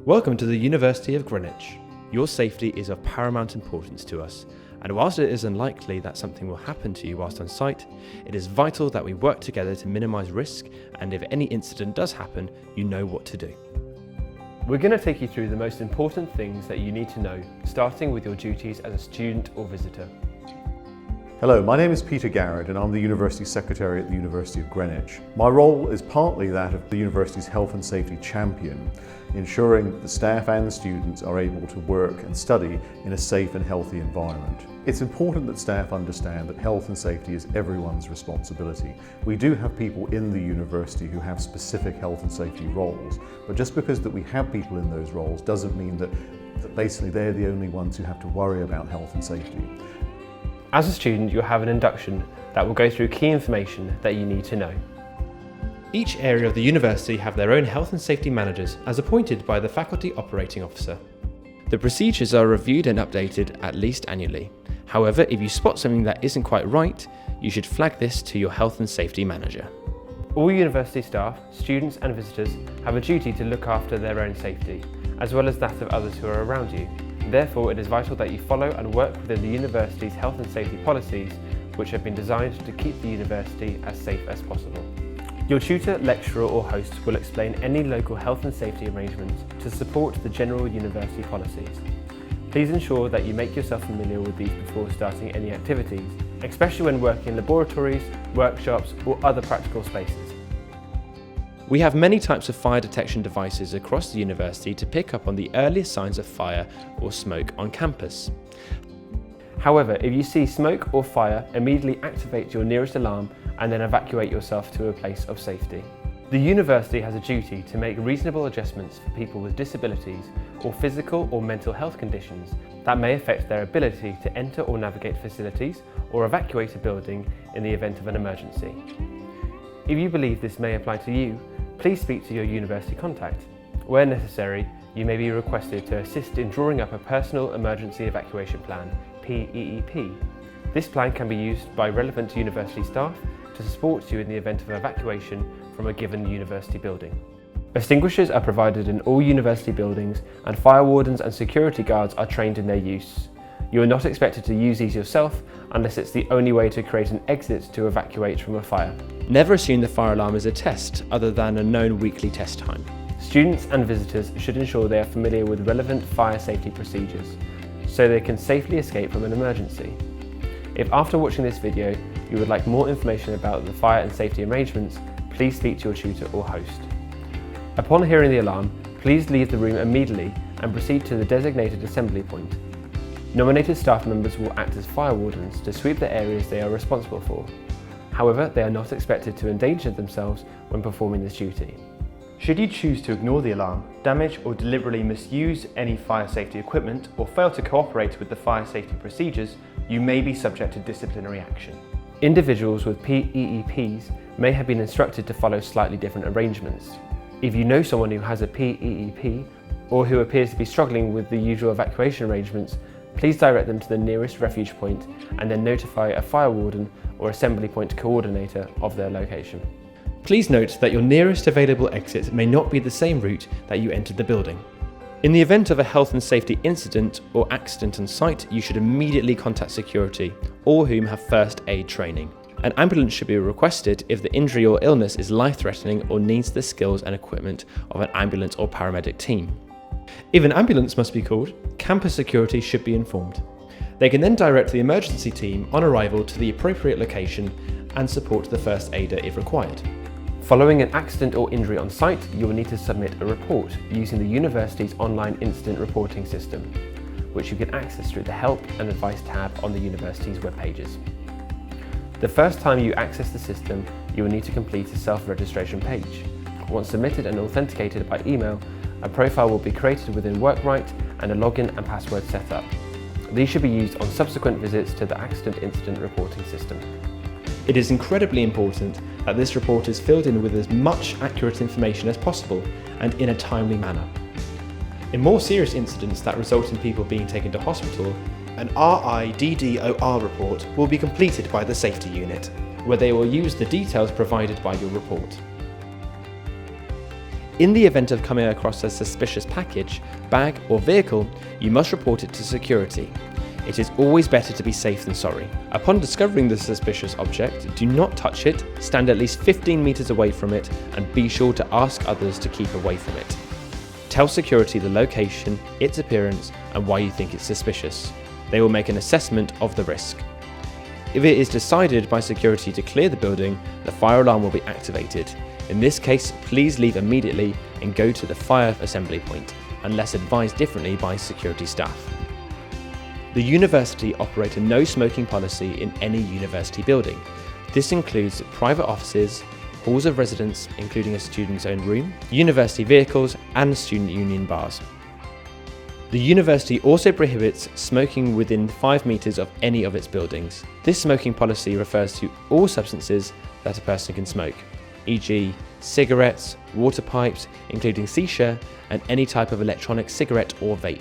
Welcome to the University of Greenwich. Your safety is of paramount importance to us, and whilst it is unlikely that something will happen to you whilst on site, it is vital that we work together to minimise risk, and if any incident does happen, you know what to do. We're going to take you through the most important things that you need to know, starting with your duties as a student or visitor. Hello, my name is Peter Garrett and I'm the University Secretary at the University of Greenwich. My role is partly that of the University's Health and Safety Champion, ensuring that the staff and students are able to work and study in a safe and healthy environment. It's important that staff understand that health and safety is everyone's responsibility. We do have people in the university who have specific health and safety roles, but just because that we have people in those roles doesn't mean that basically they're the only ones who have to worry about health and safety. As a student, you'll have an induction that will go through key information that you need to know. Each area of the university have their own health and safety managers as appointed by the Faculty Operating Officer. The procedures are reviewed and updated at least annually. However, if you spot something that isn't quite right, you should flag this to your health and safety manager. All university staff, students and visitors have a duty to look after their own safety, as well as that of others who are around you. Therefore, it is vital that you follow and work within the university's health and safety policies, which have been designed to keep the university as safe as possible. Your tutor, lecturer or host will explain any local health and safety arrangements to support the general university policies. Please ensure that you make yourself familiar with these before starting any activities, especially when working in laboratories, workshops or other practical spaces. We have many types of fire detection devices across the university to pick up on the earliest signs of fire or smoke on campus. However, if you see smoke or fire, immediately activate your nearest alarm and then evacuate yourself to a place of safety. The university has a duty to make reasonable adjustments for people with disabilities or physical or mental health conditions that may affect their ability to enter or navigate facilities or evacuate a building in the event of an emergency. If you believe this may apply to you, please speak to your university contact. Where necessary, you may be requested to assist in drawing up a Personal Emergency Evacuation Plan, PEEP. This plan can be used by relevant university staff to support you in the event of evacuation from a given university building. Extinguishers are provided in all university buildings and fire wardens and security guards are trained in their use. You are not expected to use these yourself unless it's the only way to create an exit to evacuate from a fire. Never assume the fire alarm is a test other than a known weekly test time. Students and visitors should ensure they are familiar with relevant fire safety procedures so they can safely escape from an emergency. If after watching this video you would like more information about the fire and safety arrangements, please speak to your tutor or host. Upon hearing the alarm, please leave the room immediately and proceed to the designated assembly point. Nominated staff members will act as fire wardens to sweep the areas they are responsible for. However, they are not expected to endanger themselves when performing this duty. Should you choose to ignore the alarm, damage or deliberately misuse any fire safety equipment or fail to cooperate with the fire safety procedures, you may be subject to disciplinary action. Individuals with PEEPs may have been instructed to follow slightly different arrangements. If you know someone who has a PEEP or who appears to be struggling with the usual evacuation arrangements, please direct them to the nearest refuge point and then notify a fire warden or assembly point coordinator of their location. Please note that your nearest available exit may not be the same route that you entered the building. In the event of a health and safety incident or accident on site, you should immediately contact security, all whom have first aid training. An ambulance should be requested if the injury or illness is life-threatening or needs the skills and equipment of an ambulance or paramedic team. If an ambulance must be called, campus security should be informed. They can then direct the emergency team on arrival to the appropriate location and support the first aider if required. Following an accident or injury on site, you will need to submit a report using the university's online incident reporting system, which you can access through the Help and Advice tab on the university's web pages. The first time you access the system, you will need to complete a self-registration page. Once submitted and authenticated by email, a profile will be created within WorkRite and a login and password set up. These should be used on subsequent visits to the accident incident reporting system. It is incredibly important that this report is filled in with as much accurate information as possible and in a timely manner. In more serious incidents that result in people being taken to hospital, an RIDDOR report will be completed by the safety unit, where they will use the details provided by your report. In the event of coming across a suspicious package, bag or vehicle, you must report it to security. It is always better to be safe than sorry. Upon discovering the suspicious object, do not touch it, stand at least 15 meters away from it, and be sure to ask others to keep away from it. Tell security the location, its appearance, and why you think it's suspicious. They will make an assessment of the risk. If it is decided by security to clear the building, the fire alarm will be activated. In this case, please leave immediately and go to the fire assembly point, unless advised differently by security staff. The university operate a no smoking policy in any university building. This includes private offices, halls of residence, including a student's own room, university vehicles, and student union bars. The university also prohibits smoking within 5 meters of any of its buildings. This smoking policy refers to all substances that a person can smoke, e.g. cigarettes, water pipes, including shisha, and any type of electronic cigarette or vape.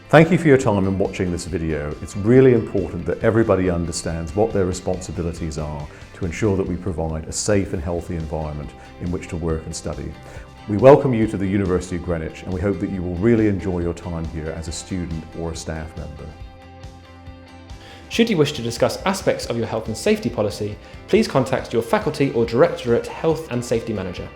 Thank you for your time in watching this video. It's really important that everybody understands what their responsibilities are to ensure that we provide a safe and healthy environment in which to work and study. We welcome you to the University of Greenwich, and we hope that you will really enjoy your time here as a student or a staff member. Should you wish to discuss aspects of your health and safety policy, please contact your faculty or directorate health and safety manager.